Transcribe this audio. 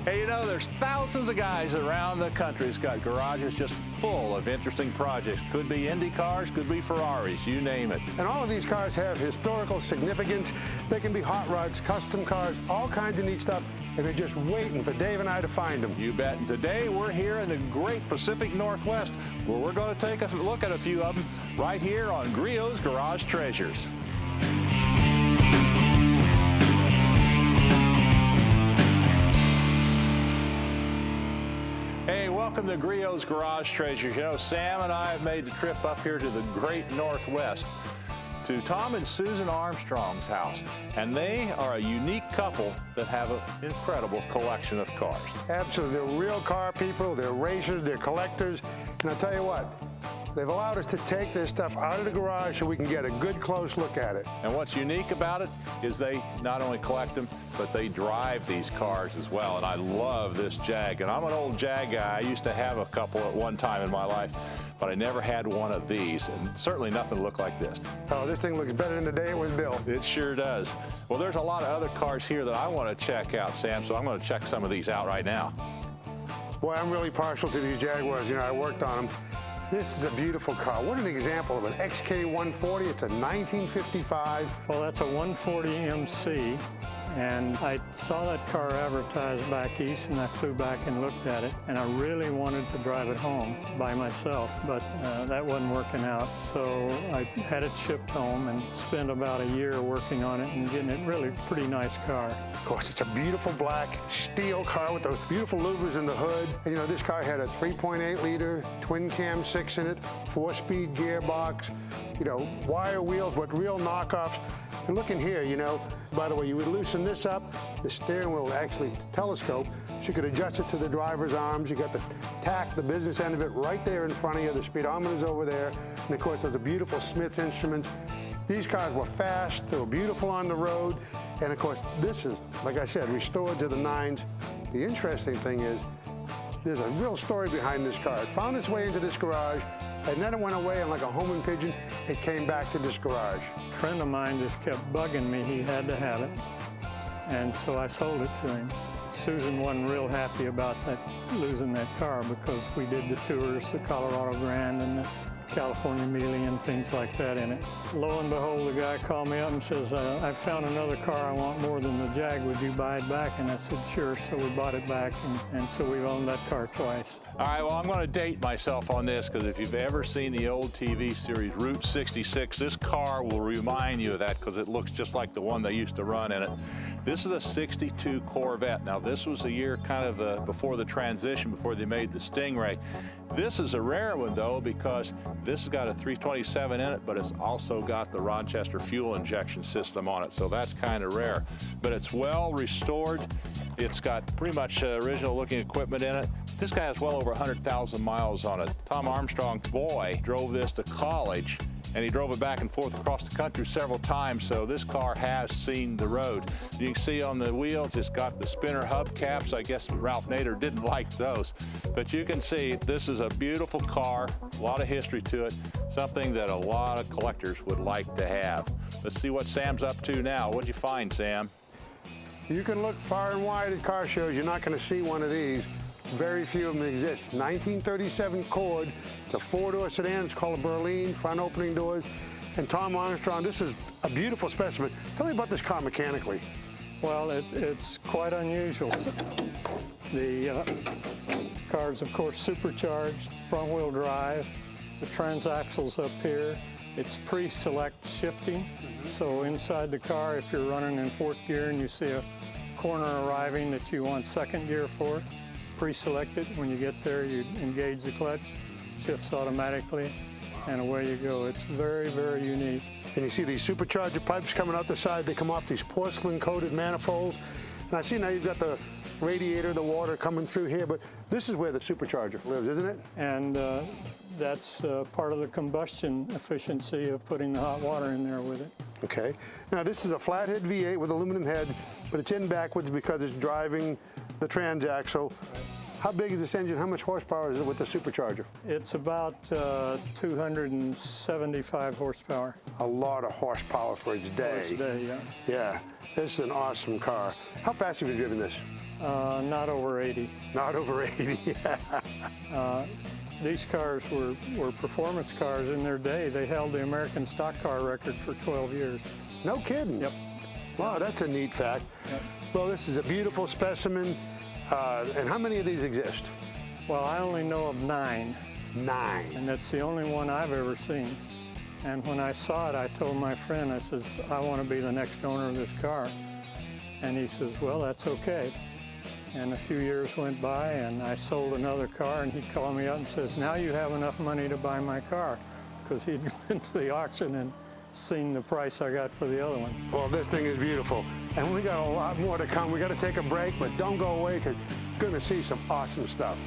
Hey, you know, there's thousands of guys around the country that's got garages just full of interesting projects. Could be Indy cars, could be Ferraris, you name it. And all of these cars have historical significance. They can be hot rods, custom cars, all kinds of neat stuff, and they're just waiting for Dave and I to find them. You bet. And today we're here in the great Pacific Northwest, where we're going to take a look at a few of them right here on Griot's Garage Treasures. Hey, welcome to Griot's Garage Treasures. You know, Sam and I have made the trip up here to the great Northwest to Tom and Susan Armstrong's house. And they are a unique couple that have an incredible collection of cars. Absolutely. They're real car people, they're racers, they're collectors. And I'll tell you what, they've allowed us to take this stuff out of the garage so we can get a good close look at it. And what's unique about it is they not only collect them, but they drive these cars as well. And I love this Jag. And I'm an old Jag guy. I used to have a couple at one time in my life, but I never had one of these, and certainly nothing looked like this. Oh, this thing looks better than the day it was built. It sure does. Well, there's a lot of other cars here that I want to check out, Sam, so I'm going to check some of these out right now. Boy, I'm really partial to these Jaguars. You know, I worked on them. This is a beautiful car. What an example of an XK140. It's a 1955. Well, that's a 140 MC, and I saw that car advertised back east, and I flew back and looked at it, and I really wanted to drive it home by myself, but that wasn't working out, so I had it shipped home and spent about a year working on it and getting it really pretty nice car. Of course, it's a beautiful black steel car with the beautiful louvers in the hood. And you know, this car had a 3.8 liter twin cam 6 in it, 4-speed gearbox, you know, wire wheels, but real knockoffs. And look in here, you know, by the way, you would loosen this up, the steering wheel would actually telescope, so you could adjust it to the driver's arms. You got the tack, the business end of it right there in front of you. The speedometer's over there. And of course, those are beautiful Smith's instruments. These cars were fast, they were beautiful on the road. And of course, this is, like I said, restored to the 9s. The interesting thing is, there's a real story behind this car. It found its way into this garage, and then it went away, and like a homing pigeon, it came back to this garage. A friend of mine just kept bugging me. He had to have it, and so I sold it to him. Susan wasn't real happy about losing that car, because we did the tours, the Colorado Grand and the California Mealy and things like that in it. Lo and behold, the guy called me up and says, I found another car I want more than the Jag. Would you buy it back? And I said, sure. So we bought it back, and so we've owned that car twice. All right, well, I'm going to date myself on this, because if you've ever seen the old TV series Route 66, this car will remind you of that, because it looks just like the one they used to run in it. This is a 62 Corvette. Now, this was a year kind of before the transition, before they made the Stingray. This is a rare one, though, because this has got a 327 in it, but it's also got the Rochester fuel injection system on it, so that's kind of rare. But it's well restored. It's got pretty much original looking equipment in it. This guy has well over 100,000 miles on it. Tom Armstrong's boy drove this to college, and he drove it back and forth across the country several times, so this car has seen the road. You can see on the wheels, it's got the spinner hubcaps. I guess Ralph Nader didn't like those. But you can see this is a beautiful car, a lot of history to it, something that a lot of collectors would like to have. Let's see what Sam's up to now. What'd you find, Sam? You can look far and wide at car shows. You're not going to see one of these. Very few of them exist. 1937 Cord. It's a 4-door sedan. It's called a Berline, front opening doors. And Tom Armstrong, this is a beautiful specimen. Tell me about this car mechanically. Well, it's quite unusual. The car's, of course, supercharged, front-wheel drive. The transaxle's up here. It's pre-select shifting. So inside the car, if you're running in 4th gear and you see a corner arriving that you want 2nd gear for, pre-select it. When you get there, you engage the clutch, shifts automatically, and away you go. It's very, very unique. And you see these supercharger pipes coming out the side. They come off these porcelain-coated manifolds. And I see now you've got the radiator, the water coming through here, but this is where the supercharger lives, isn't it? And that's part of the combustion efficiency of putting the hot water in there with it. Okay. Now this is a flathead V8 with aluminum head, but it's in backwards because it's driving the transaxle. How big is this engine? How much horsepower is it with the supercharger? It's about 275 horsepower. A lot of horsepower for its day. For its day, yeah. Yeah. This is an awesome car. How fast have you driven this? Not over 80. Not over 80. These cars were performance cars in their day. They held the American stock car record for 12 years. No kidding. Yep. Wow, that's a neat fact. Yep. Well, this is a beautiful specimen. And how many of these exist? Well, I only know of 9. 9. And that's the only one I've ever seen. And when I saw it, I told my friend, I says, I want to be the next owner of this car. And he says, well, that's okay. And a few years went by, and I sold another car, and he called me up and says, now you have enough money to buy my car, because he'd been to the auction and seen the price I got for the other one. Well, this thing is beautiful. And we got a lot more to come. We got to take a break, but don't go away, because you're going to see some awesome stuff.